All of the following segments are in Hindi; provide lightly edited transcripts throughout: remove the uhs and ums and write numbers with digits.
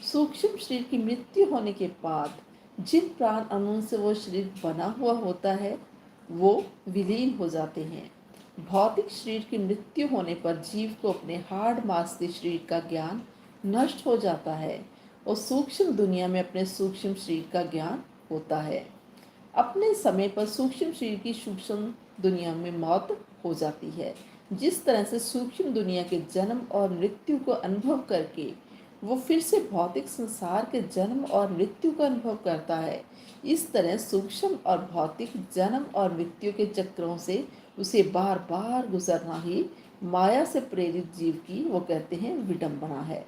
सूक्ष्म शरीर की मृत्यु होने के बाद जिन प्राण अणुओं से वो शरीर बना हुआ होता है वो विलीन हो जाते हैं। भौतिक शरीर की मृत्यु होने पर जीव को अपने हाड़ मांस शरीर का ज्ञान नष्ट हो जाता है और सूक्ष्म दुनिया में अपने सूक्ष्म शरीर का ज्ञान होता है। अपने समय पर सूक्ष्म शरीर की सूक्ष्म दुनिया में मौत हो जाती है। जिस तरह से सूक्ष्म दुनिया के जन्म और मृत्यु को अनुभव करके वो फिर से भौतिक संसार के जन्म और मृत्यु का अनुभव करता है, इस तरह सूक्ष्म और भौतिक जन्म और मृत्यु के चक्रों से उसे बार बार गुजरना ही माया से प्रेरित जीव की वो कहते हैं विडंबना है।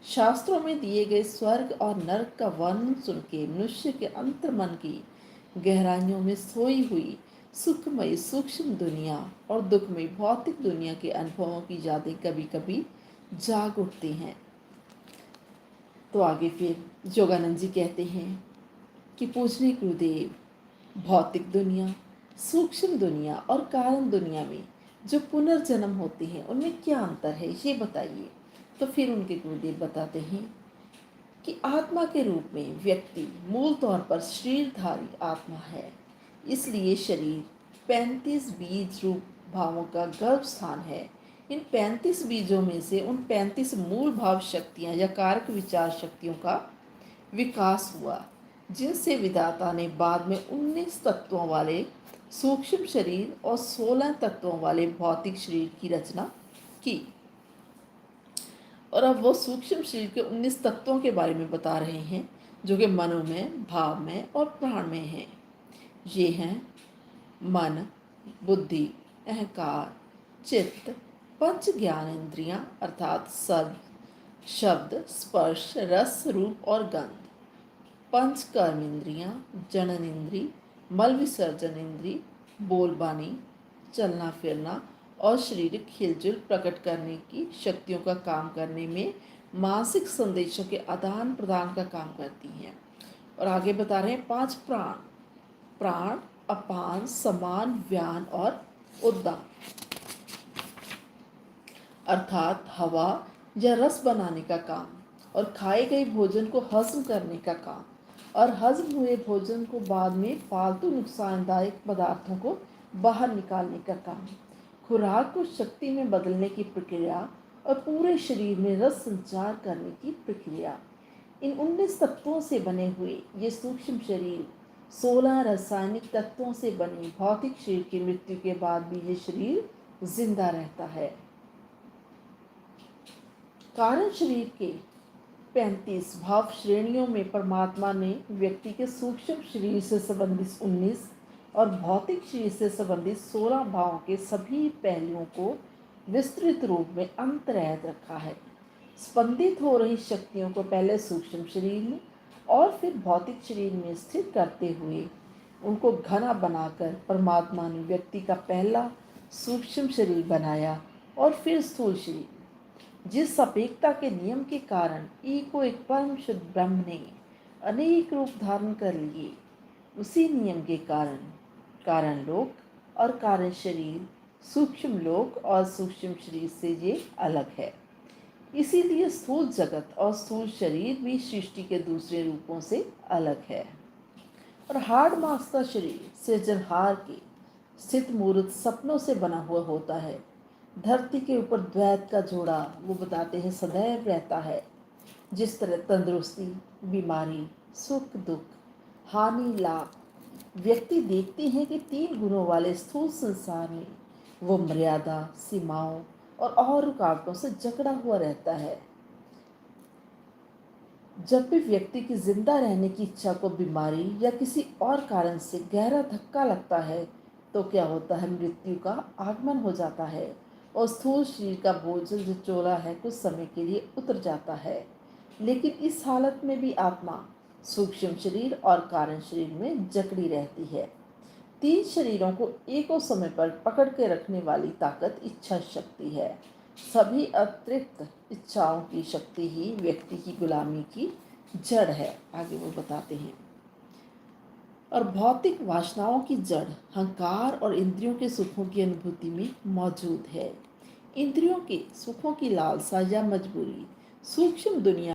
शास्त्रों में दिए गए स्वर्ग और नरक का वर्णन सुन के मनुष्य के अंतर्मन की गहराइयों में सोई हुई सुखमयी सूक्ष्म दुनिया और दुखमयी भौतिक दुनिया के अनुभवों की यादें कभी कभी जाग उठती हैं। तो आगे फिर योगानंद जी कहते हैं कि पूजनीय गुरुदेव, भौतिक दुनिया, सूक्ष्म दुनिया और कारण दुनिया में जो पुनर्जन्म होते हैं उनमें क्या अंतर है ये बताइए। तो फिर उनके गुरुदेव बताते हैं कि आत्मा के रूप में व्यक्ति मूल तौर पर शरीरधारी आत्मा है। इसलिए शरीर 35 बीज रूप भावों का गर्भ स्थान है। इन 35 बीजों में से उन 35 मूल भाव शक्तियां या कारक विचार शक्तियों का विकास हुआ, जिनसे विधाता ने बाद में 19 तत्वों वाले सूक्ष्म शरीर और 16 तत्वों वाले भौतिक शरीर की रचना की। और अब वो सूक्ष्म शरीर के 19 तत्वों के बारे में बता रहे हैं जो कि मनो में, भाव में और प्राण में हैं। ये हैं मन, बुद्धि, अहंकार, चित्त, पंच ज्ञान इंद्रियां अर्थात सब, शब्द, स्पर्श, रस, रूप और गंध, पंच कर्म इंद्रियां, जनन इंद्री, मल विसर्जन इंद्री, बोलबानी, चलना फिरना और शारीरिक हिलजुल प्रकट करने की शक्तियों का काम करने में मानसिक संदेशों के आदान प्रदान का काम करती हैं। और आगे बता रहे हैं 5 प्राण, प्राण, अपान, समान, व्यान और उद्दान अर्थात हवा या रस बनाने का काम और खाए गए भोजन को हजम करने का काम और हजम हुए भोजन को बाद में फालतू नुकसानदायक पदार्थों को बाहर निकालने का काम, खुराक को शक्ति में बदलने की प्रक्रिया और पूरे शरीर में रस संचार करने की प्रक्रिया। इन 19 तत्वों से बने हुए ये सूक्ष्म शरीर 16 रासायनिक तत्वों से बने भौतिक शरीर की मृत्यु के बाद भी ये शरीर जिंदा रहता है। कारण शरीर के 35 भाव श्रेणियों में परमात्मा ने व्यक्ति के सूक्ष्म शरीर से संबंधित 19 और भौतिक शरीर से संबंधित 16 भावों के सभी पहलुओं को विस्तृत रूप में अंतर्निहित रखा है। स्पंदित हो रही शक्तियों को पहले सूक्ष्म शरीर में और फिर भौतिक शरीर में स्थित करते हुए उनको घना बनाकर परमात्मा ने व्यक्ति का पहला सूक्ष्म शरीर बनाया और फिर स्थूल शरीर। जिस सापेक्षता के नियम के कारण एक को एक परम शुद्ध ब्रह्म ने अनेक रूप धारण कर लिए, उसी नियम के कारण कारण लोक और कारण शरीर, सूक्ष्म लोक और सूक्ष्म शरीर से ये अलग है। इसीलिए स्थूल जगत और स्थूल शरीर भी सृष्टि के दूसरे रूपों से अलग है। और हाड़ मांस का शरीर सृजनहार के स्थित मूर्त सपनों से बना हुआ होता है। धरती के ऊपर द्वैत का जोड़ा वो बताते हैं सदैव रहता है। जिस तरह तंदुरुस्ती, बीमारी, सुख दुख, हानि लाभ व्यक्ति देखते हैं कि 3 गुणों वाले स्थूल संसार में वो मर्यादा, सीमाओं और रुकावटों से जकड़ा हुआ रहता है। जब भी व्यक्ति की जिंदा रहने की इच्छा को बीमारी या किसी और कारण से गहरा धक्का लगता है तो क्या होता है, मृत्यु का आगमन हो जाता है और स्थूल शरीर का बोझ जो चोला है कुछ समय के लिए उतर जाता है। लेकिन इस हालत में भी आत्मा सूक्ष्म शरीर और कारण शरीर में जकड़ी रहती है। 3 शरीरों को एको समय पर पकड़ के रखने वाली ताकत इच्छा शक्ति है। सभी अतिरिक्त इच्छाओं की शक्ति ही व्यक्ति की गुलामी की जड़ है, आगे वो बताते हैं। और भौतिक वासनाओं की जड़ अहंकार और इंद्रियों के सुखों की अनुभूति में मौजूद है। इंद्रियों के सुखों की लालसा या मजबूरी सूक्ष्म दुनिया